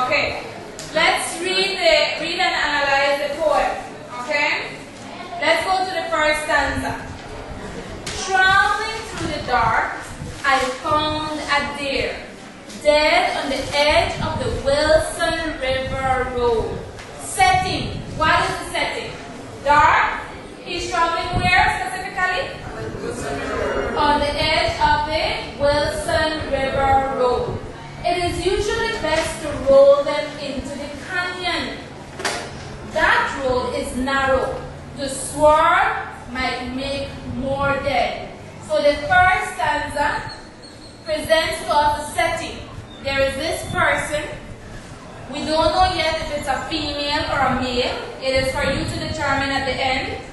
Okay. Let's read and analyze the poem. Okay? Let's go to the first stanza. Traveling through the dark, I found a deer, dead on the edge of the Wilson River Road. Setting. What is the setting? Dark. He's traveling where specifically? On the edge of the Wilson River Road. It is usually best to roll them into the canyon. That road is narrow. The swerve might make more dead. So the first stanza presents to us a setting. There is this person. We don't know yet if it's a female or a male. It is for you to determine at the end.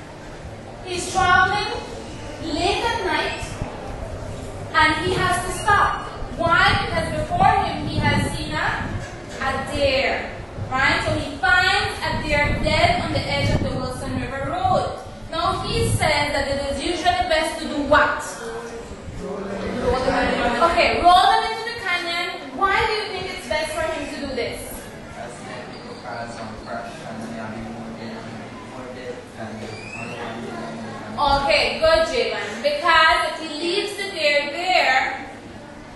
He's traveling late at night and he has to stop. Why? Because before him he has seen a deer. Right? So he finds a deer dead on the edge of the Wilson River Road. Now he says that it is usually best to do what? Okay, roll them into the canyon. Why do you think it's best for him to do this? Okay, good, Javan. Because if he leaves the deer there,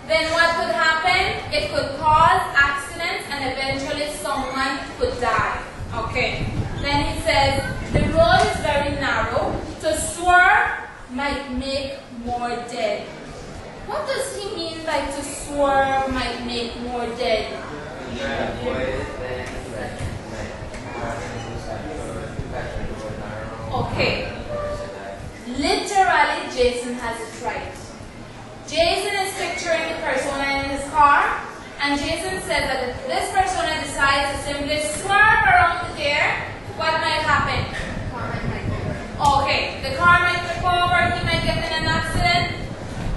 then what could happen? It could cause accidents and eventually someone could die. Okay. Then he says, the road is very narrow. To swerve might make more dead. What does he mean by to swerve might make more dead? Okay. Literally, Jason has it right. Jason is picturing the persona in his car, and Jason says that if this persona decides to simply swerve around the deer, what might happen? Okay, the car might flip over, he might get in an accident,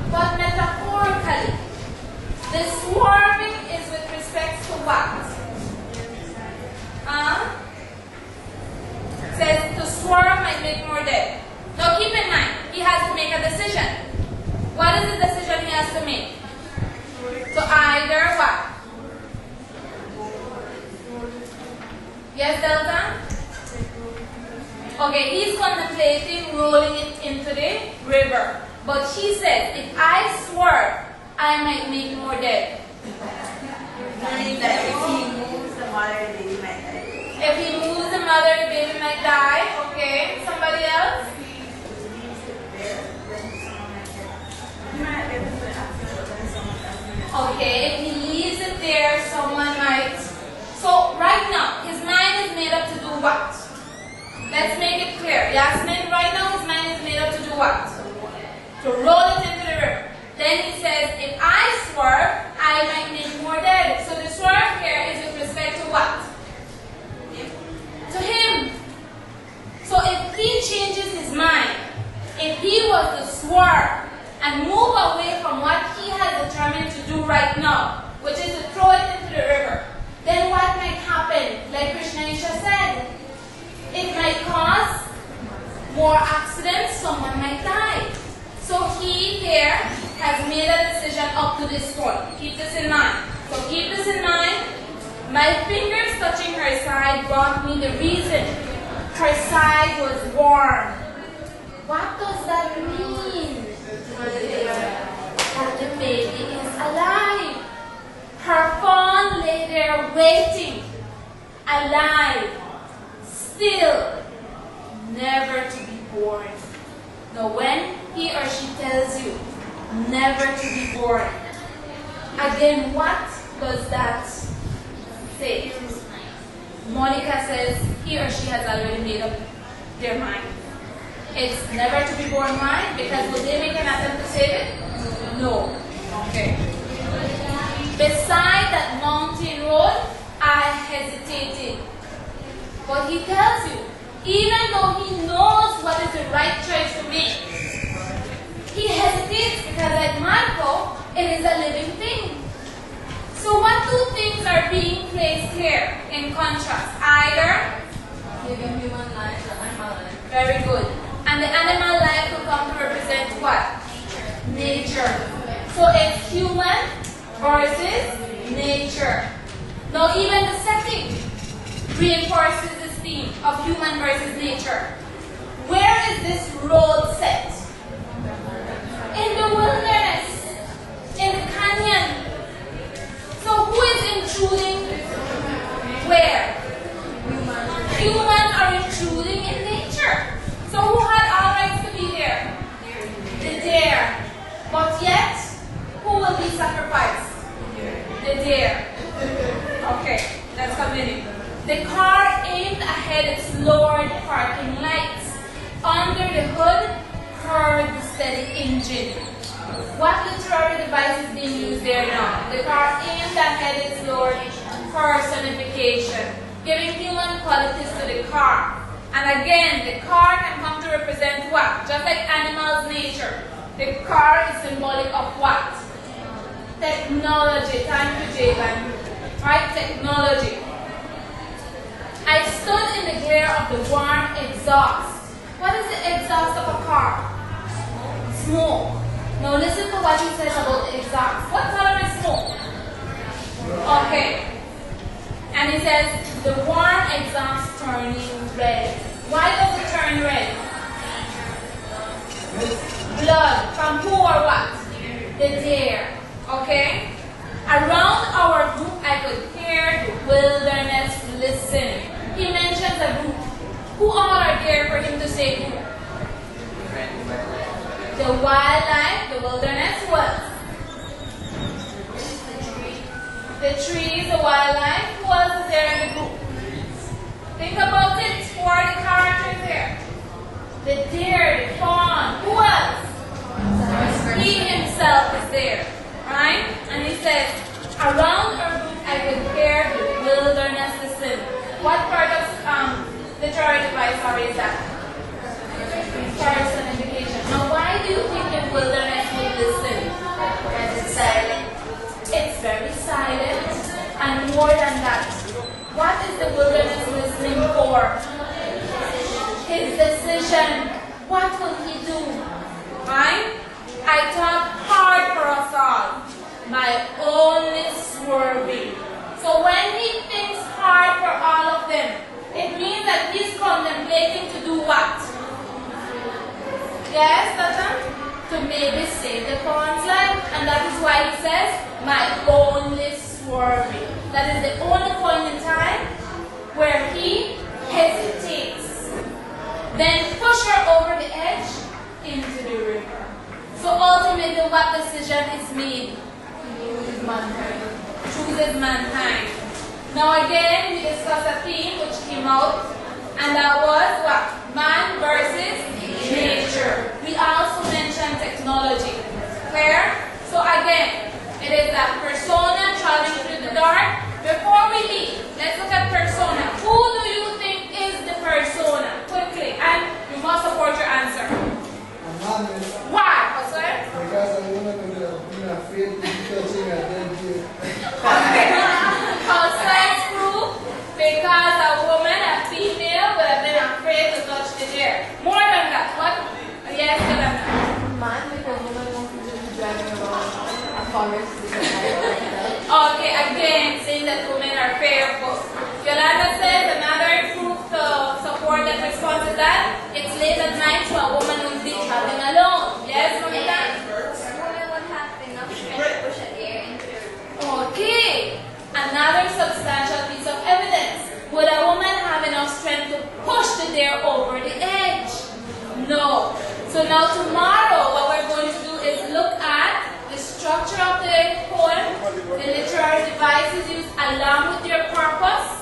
but metaphorically, the swerving is with respect to what? It says to swerve might make more dead. Now keep in mind, he has to make a decision. What is the decision he has to make? To either what? Yes, Delta? Okay, he's contemplating rolling it into the river. But she says, if I swerve, I might make more dead. If he moves the mother, the baby might die. If he moves the mother, the baby might die. Okay, somebody else? Okay, if he leaves it there, someone might. So right now, his mind is made up to do what? Let's make it clear. Yasmin, right now his mind is made up to do what? To roll it into the river. Then he says, if I swerve, I might make more dead. So the swerve here is with respect to what? To him. So if he changes his mind, if he was to swerve and move away from what he has determined to do right now, which is to throw it into the river, then what might happen? Like Krishna Isha said, it might cause more accidents, someone might die. So he here has made a decision up to this point. Keep this in mind. So keep this in mind. My fingers touching her side brought me the reason. Her side was warm. What does that mean? That the baby is alive. Her fawn lay there waiting, alive, still, never to be born. Now when he or she tells you, never to be born, again, what does that say? Monica says he or she has already made up their mind. It's never to be born. Why? Because will they make an attempt to save it? No. Okay. Beside that mountain road, I hesitated. But he tells you, even though he knows what is the right choice to make, he hesitates because like Marco, it is a living thing. So what two things are being placed here in contrast? Either Giving human life and animal life. very good. And the animal life will come to represent what? Nature. So it's human versus nature. Now even the setting reinforces this theme of human versus nature. Where is this road set? In the wilderness, in the canyon. So who is intruding where? Humans are intruding in nature. So who had all rights to be there? The deer. But yet, who will be sacrificed? The deer. Okay, let's continue. The car aimed ahead its lowered parking lights. Under the hood, heard the steady engine. What literary device is being used there now? The car aimed ahead its lowered personification, giving human qualities to the car. And again, the car can come to represent what? Just like animals' nature. The car is symbolic of what? Technology. Thank you, Javan. Right? Technology. I stood in the glare of the warm exhaust. What is the exhaust of a car? Smoke. Now listen to what he says about the exhaust. What color is smoke? Okay. And he says, the warm exhaust turning red. Why does it turn red? Blood. From who or what? The deer. Okay? Around our group, I could hear the wilderness listening. He mentions a group. Who all are there for him to say group? The wildlife, the wilderness, what? The trees, the wildlife. Who else is there in the group? Think about it. Who are the characters there? The deer, the fawn. Who else? He himself is there. Right? And he says, around our group I could hear the wilderness listen. What part of literary device is that? Personification. Now why do you think the wilderness would listen? Because it's silent. It's very silent. And more than that, what is the wilderness listening for? His decision. What will he do? Right? I thought hard for us all. My only swerving. So when he thinks hard for all of them, it means that he's contemplating to do what? Yes, Tata? To maybe save the fawn's life. And that is why he says, my only swerving. That is the only point in time where he hesitates. Then push her over the edge into the river. So ultimately, what decision is made? Chooses mankind. Chooses mankind. Now again, we discussed a theme which came out, and that was what? Man versus nature. We also mentioned technology. Clear? So again, it is that persona traveling through the dark. Before we leave, let's look at persona. Who do you think is the persona? Quickly, and you must support your answer. Why? What's that? Because a woman would have been afraid to be touching her dead deer. Okay. Concise proof, because a woman, a female, would have been afraid to touch the deer. More than that, what? Yes, Yolanda. Man, because women want to be driving around a forest with a light. Okay, again, saying that women are fearful. Yolanda says another proof to support that response is that it's late at night, so a woman will be traveling alone. Yes, Mamita? Women would have enough strength to push an air into. Okay, another substantial piece of evidence. Would a woman have enough strength to push the deer over the edge? No. So now tomorrow, what we're going to do is look at the structure of the poem, the literary devices used along with their purpose,